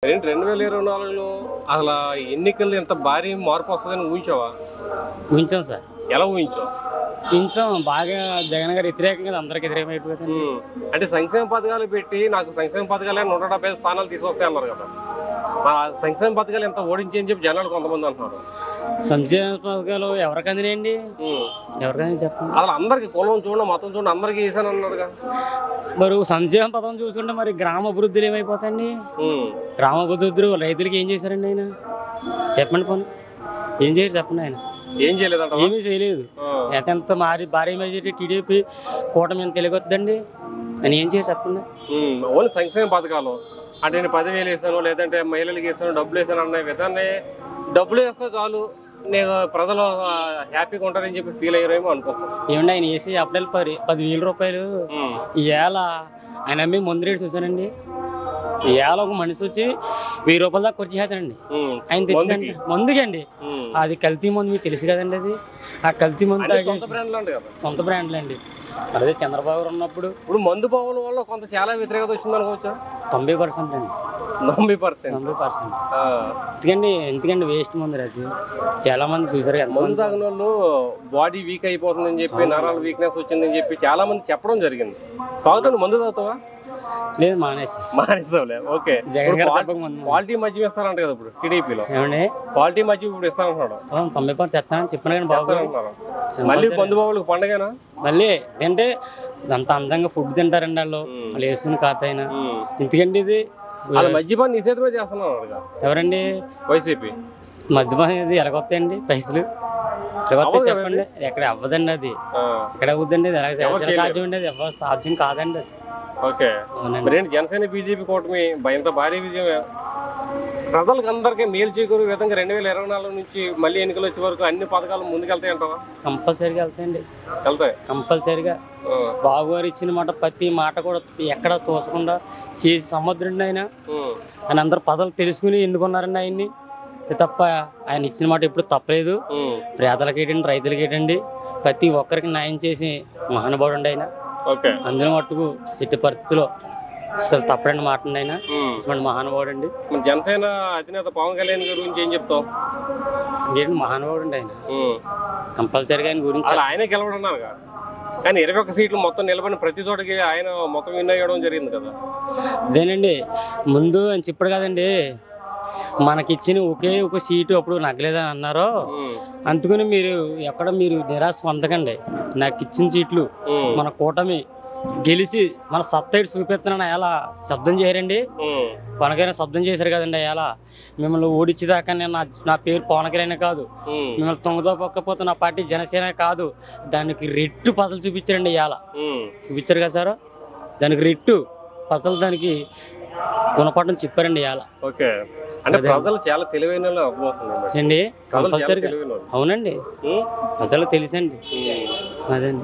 2024లో అసలు ఎన్నికల్లో ఎంత భారీ మార్పు వస్తుందని ఊహించావా? ఊహించాం సార్. ఎలా ఊహించావు? ఊహించాం. బాగా జగన్ గారు వ్యతిరేకంగా అందరికి వ్యతిరేకమైపోతుంది. అంటే సంక్షేమ పథకాలు పెట్టి నాకు సంక్షేమ పథకాలే 175 స్థానాలు తీసుకొస్తాయి అన్నారు కదా. ఆ సంక్షేమ పథకాలు ఎంత ఓడించి అని చెప్పి జనాలు కొంతమంది అంటున్నారు. సంక్షేమ పథకాలు ఎవరికి అందినాయండి? ఎవరికైనా చెప్పండి. అసలు అందరికి కులం చూడండి, మతం చూడండి, అందరికి వేసాను అన్నారుగా. మరి సంక్షేమ పథకం చూసుకుంటే మరి గ్రామ అభివృద్ధులు ఏమైపోతాయండి? గ్రామ అభివృద్ధులు రైతులకి ఏం చేశారండి ఆయన? చెప్పండి పోనీ. ఏం చేయరు చెప్పండి. ఆయన ఏం చేయలేదంట. ఏమీ చేయలేదు. ఎంత భారీ మెజారిటీ టీడీపీ కూటమి ఎంత తెలియకొద్దండి. అని ఏం చేయరు చెప్పండి. ఓన్లీ సంక్షేమ పథకాలు అంటే నేను 10,000 వేసాను, లేదంటే మహిళలకు వేసాను, డబ్బులు వేసాను అన్న విధాన్ని డబ్బులు వేస్తే చాలు నేను ప్రజలు హ్యాపీగా ఉంటారని చెప్పి ఫీల్ అయ్యారేమో అనుకుంటున్నాను. ఏమండి ఆయన వేసి అప్పుడేళ్ళు 10,000 రూపాయలు ఈవేళ ఆయన అమ్మి ముందు రేటు చూసానండి. ఈవేళ ఒక మనిషి వచ్చి 1000 రూపాయల దాకా ఖర్చు చేస్తానండి. ఆయన తెచ్చిందండి ముందుకండి. అది కల్తీ మందు మీకు తెలుసు కదండి. అది ఆ కల్తీ మందు సొంత బ్రాండ్లు అండి. అదే చంద్రబాబు గారు ఉన్నప్పుడు ఇప్పుడు మందు బావుల వల్ల కొంత చాలా వ్యతిరేకత వచ్చింది అనుకోవచ్చా? 90% అండి. 90%. ఎందుకండి వేస్ట్ మందు అది. చాలా మంది చూసారు కదా. మందు తాగిన వాళ్ళు బాడీ వీక్ అయిపోతుందని చెప్పి, నరాల వీక్నెస్ వచ్చిందని చెప్పి చాలా మంది చెప్పడం జరిగింది. తాగుతాను మందు తాగుతావా? లేదు, మానేసావులే. ఓకే. క్వాలిటీ మద్యం ఇస్తారంట కదా ఇప్పుడు టీడీపీలో. ఏమండి క్వాలిటీ మద్యం ఇప్పుడు ఇస్తానంటున్నాడు. 90% తెస్తానని చెప్పిన కానీ బాగుంటారు. మళ్ళీ మందు బాబులకు పండగనా? మళ్ళీ అంటే అంత అందంగా ఫుడ్ తింటారండి వాళ్ళు వేసుకుని కాతైనా. ఎందుకండి ఇది మద్యపాన్ని నిషేధమే చేస్తున్నాను. ఎవరండి? వైసీపీ. మద్యపానం ఇది ఎలాగొస్తాయండి పైసలు? ఎలాగొస్తాయి చెప్పండి. ఎక్కడ అవ్వదండి. అది ఎక్కడ అవుద్దండి? అది ఎలా సాధ్యం అండి? అది ఎవరు సాధ్యం కాదండి. అది ఓకే. మరేంటి జనసేన బీజేపీ కూటమి ఇంత భారీ విజయం ప్రజలకు అందరికీ మేలు చేకూరు విధంగా 2024 నుంచి మళ్ళీ ఎన్నికలు వచ్చే వరకు అన్ని పథకాలు ముందుకెళ్తాయి అంటావా? కంపల్సరీగా వెళ్తాయండి. వెళ్తాయి కంపల్సరీగా. బాబు గారు ఇచ్చిన మాట ప్రతి మాట కూడా ఎక్కడ తోచకుండా చేసి సముద్రుడిని ఆయన అందరు పదలు తెలుసుకుని ఎన్నుకున్నారండి ఆయన్ని. తప్ప ఆయన ఇచ్చిన మాట ఎప్పుడు తప్పలేదు. పేదలకి ఏంటండి, రైతులకి ఏంటండి, ప్రతి ఒక్కరికి న్యాయం చేసి మహానుభావుడు ఆయన. అందులో మట్టుకు ఎట్టి పరిస్థితిలో అసలు తప్పడండి మాట ఆయన. మహానుభావుడు అండి. జనసేన అధినేత పవన్ కళ్యాణ్ గారి గురించి ఏం చెప్తావు? ఏంటి మహానుభావుడు అండి ఆయన. కంపల్సరీగా ఆయన గురించి ఆయనే గెలవడన్నారు కదా. కానీ 21 సీట్లు మొత్తం నిలబడిన ప్రతి చోటకి ఆయన మొత్తం విన్ అయ్యడం జరిగింది కదా. అదేనండి ముందు అని చెప్పాడు కదండి. మనకిచ్చిన ఒకే ఒక సీటు అప్పుడు నగ్గలేదని అన్నారు. అందుకని మీరు నిరాశ పొందకండి. నాకు ఇచ్చిన సీట్లు మన కూటమి గెలిచి మన సత్తైడ్ చూపిస్తున్నాను ఎలా శబ్దం చేయరండి. పవన్ కళ్యాణ్ శబ్దం చేశారు కదండి. ఎలా మిమ్మల్ని ఓడించేదాకా నేను నా పేరు పవన్ కళ్యాణ్ కాదు, మిమ్మల్ని తొంగతో పక్కపోతే నా పార్టీ జనసేన కాదు, దానికి రెట్టు పసలు చూపించారండి. ఎలా చూపించారు కదా సార్, దానికి రెట్టు పసలు దానికి గుణపాఠం చెప్పారండి. ఇలా ఓకే. అంటే ప్రజలు చాలా తెలివైన అండి. కంపల్సరీగా అవునండి. ప్రజలు తెలుసండి. అదండి.